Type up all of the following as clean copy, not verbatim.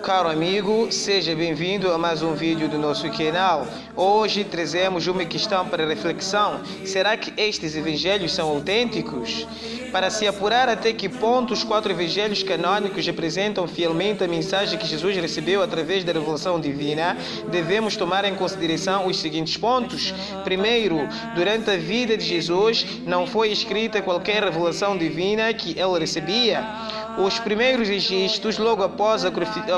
Caro amigo, seja bem-vindo a mais um vídeo do nosso canal. Hoje trazemos uma questão para reflexão. Será que estes evangelhos são autênticos? Para se apurar até que ponto os 4 evangelhos canônicos representam fielmente a mensagem que Jesus recebeu através da revelação divina, devemos tomar em consideração os seguintes pontos. Primeiro, durante a vida de Jesus não foi escrita qualquer revelação divina que ele recebia. Os primeiros registros, logo após a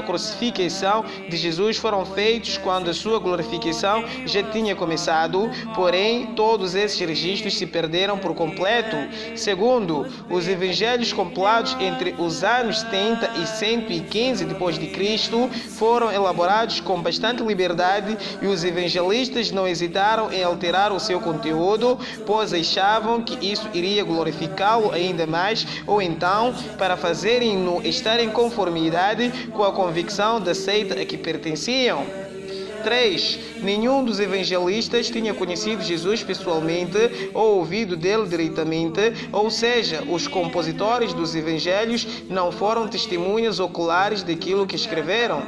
crucificação de Jesus, foram feitos quando a sua glorificação já tinha começado, porém, todos esses registros se perderam por completo. Segundo, os evangelhos compilados entre os anos 70 e 115 d.C. foram elaborados com bastante liberdade e os evangelistas não hesitaram em alterar o seu conteúdo, pois achavam que isso iria glorificá-lo ainda mais, ou então, para fazerem-no estar em conformidade com a convicção da seita a que pertenciam. 3. Nenhum dos evangelistas tinha conhecido Jesus pessoalmente ou ouvido dele diretamente, ou seja, os compositores dos evangelhos não foram testemunhas oculares daquilo que escreveram.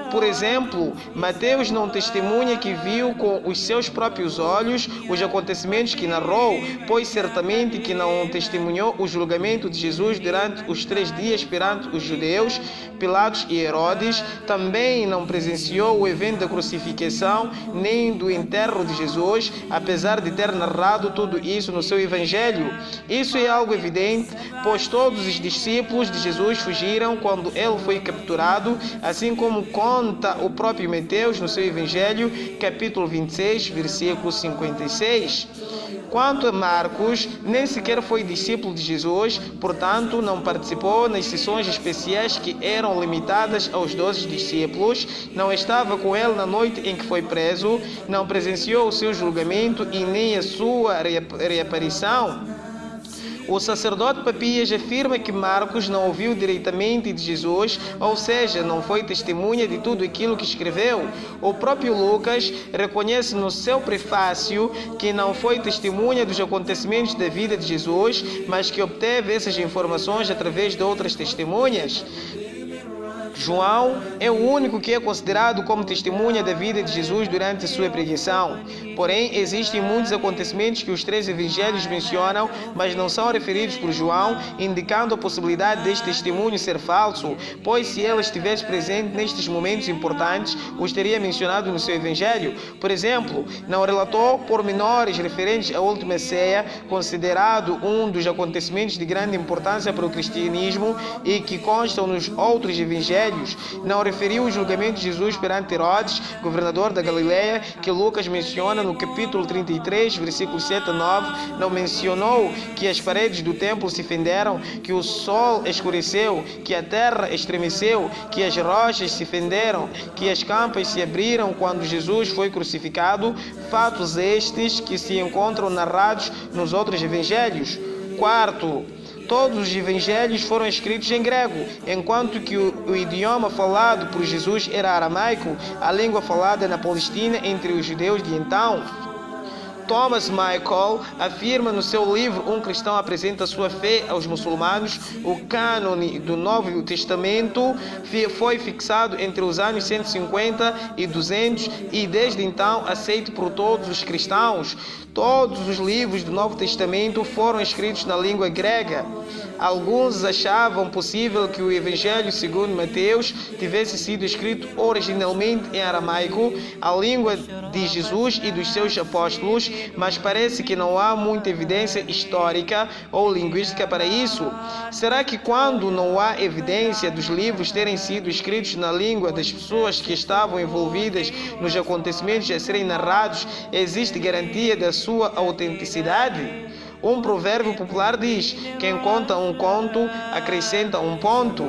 Por exemplo, Mateus não testemunha que viu com os seus próprios olhos os acontecimentos que narrou, pois certamente que não testemunhou o julgamento de Jesus durante os 3 dias perante os judeus, Pilatos e Herodes. Também não presenciou o evento da crucificação nem do enterro de Jesus, apesar de ter narrado tudo isso no seu evangelho. Isso é algo evidente, pois todos os discípulos de Jesus fugiram quando ele foi capturado, assim como conta o próprio Mateus no seu Evangelho, capítulo 26, versículo 56. Quanto a Marcos, nem sequer foi discípulo de Jesus, portanto, não participou nas sessões especiais que eram limitadas aos 12 discípulos, não estava com ele na noite em que foi preso, não presenciou o seu julgamento e nem a sua reaparição. O sacerdote Papias afirma que Marcos não ouviu diretamente de Jesus, ou seja, não foi testemunha de tudo aquilo que escreveu. O próprio Lucas reconhece no seu prefácio que não foi testemunha dos acontecimentos da vida de Jesus, mas que obteve essas informações através de outras testemunhas. João é o único que é considerado como testemunha da vida de Jesus durante a sua pregação. Porém, existem muitos acontecimentos que os 3 evangelhos mencionam, mas não são referidos por João, indicando a possibilidade deste testemunho ser falso, pois se ele estivesse presente nestes momentos importantes, os teria mencionado no seu evangelho. Por exemplo, não relatou pormenores referentes à última ceia, considerado um dos acontecimentos de grande importância para o cristianismo e que constam nos outros evangelhos. Não referiu o julgamento de Jesus perante Herodes, governador da Galileia, que Lucas menciona no capítulo 33, versículos 7 a 9. Não mencionou que as paredes do templo se fenderam, que o sol escureceu, que a terra estremeceu, que as rochas se fenderam, que as campas se abriram quando Jesus foi crucificado, fatos estes que se encontram narrados nos outros evangelhos. 4. Todos os evangelhos foram escritos em grego, enquanto que o idioma falado por Jesus era aramaico, a língua falada na Palestina entre os judeus de então. Thomas Michael afirma no seu livro Um Cristão Apresenta Sua Fé aos Muçulmanos: o cânone do Novo Testamento foi fixado entre os anos 150 e 200 e desde então aceito por todos os cristãos. Todos os livros do Novo Testamento foram escritos na língua grega. Alguns achavam possível que o Evangelho segundo Mateus tivesse sido escrito originalmente em aramaico, a língua de Jesus e dos seus apóstolos, mas parece que não há muita evidência histórica ou linguística para isso. Será que quando não há evidência dos livros terem sido escritos na língua das pessoas que estavam envolvidas nos acontecimentos a serem narrados, existe garantia da sua autenticidade? Um provérbio popular diz: quem conta um conto acrescenta um ponto.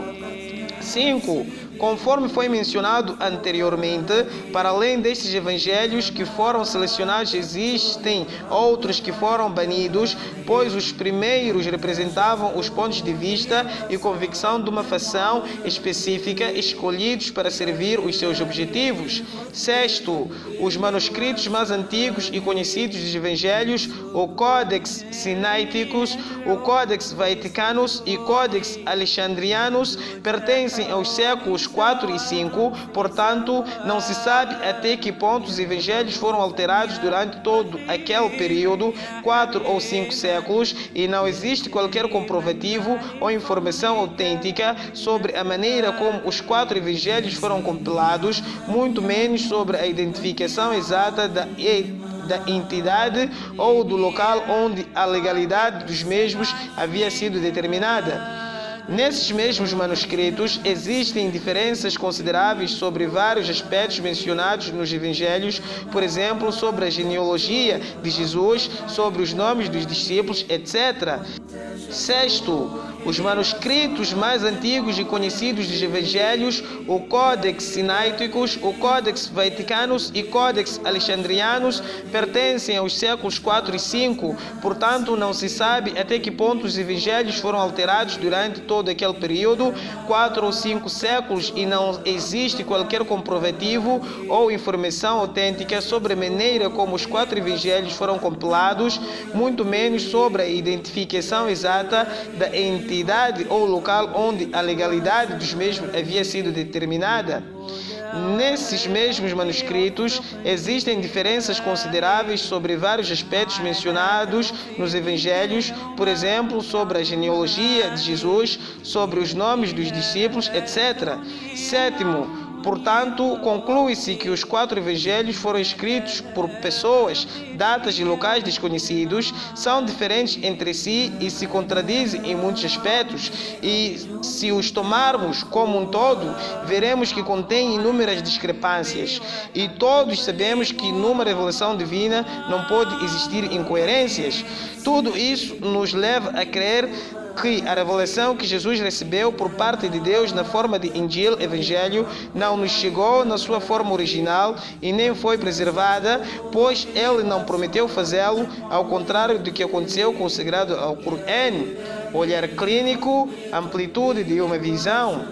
5. Conforme foi mencionado anteriormente, para além destes evangelhos que foram selecionados, existem outros que foram banidos, pois os primeiros representavam os pontos de vista e convicção de uma facção específica escolhidos para servir os seus objetivos. Sexto, os manuscritos mais antigos e conhecidos dos evangelhos, o Codex Sinaiticus, o Codex Vaticanus e Codex Alexandrianus, pertencem aos séculos 4 e 5, portanto, não se sabe até que ponto os evangelhos foram alterados durante todo aquele período, 4 ou 5 séculos, e não existe qualquer comprovativo ou informação autêntica sobre a maneira como os 4 evangelhos foram compilados, muito menos sobre a identificação exata da entidade ou do local onde a legalidade dos mesmos havia sido determinada. Nesses mesmos manuscritos existem diferenças consideráveis sobre vários aspectos mencionados nos evangelhos, por exemplo, sobre a genealogia de Jesus, sobre os nomes dos discípulos, etc. Sexto, os manuscritos mais antigos e conhecidos dos evangelhos, o Codex Sinaiticus, o Codex Vaticanus e Codex Alexandrianus, pertencem aos séculos 4 e 5, portanto não se sabe até que ponto os evangelhos foram alterados durante todo aquele período, 4 ou 5 séculos, e não existe qualquer comprovativo ou informação autêntica sobre a maneira como os 4 evangelhos foram compilados, muito menos sobre a identificação exata da entidade ou local onde a legalidade dos mesmos havia sido determinada. Nesses mesmos manuscritos existem diferenças consideráveis sobre vários aspectos mencionados nos evangelhos, por exemplo, sobre a genealogia de Jesus, sobre os nomes dos discípulos, etc. Sétimo, portanto, conclui-se que os 4 evangelhos foram escritos por pessoas, datas e locais desconhecidos, são diferentes entre si e se contradizem em muitos aspectos, e se os tomarmos como um todo, veremos que contêm inúmeras discrepâncias, e todos sabemos que numa revelação divina não pode existir incoerências. Tudo isso nos leva a crer que a revelação que Jesus recebeu por parte de Deus na forma de Injil, Evangelho, não nos chegou na sua forma original e nem foi preservada, pois ele não prometeu fazê-lo, ao contrário do que aconteceu com o sagrado Alcorão. Olhar clínico, amplitude de uma visão.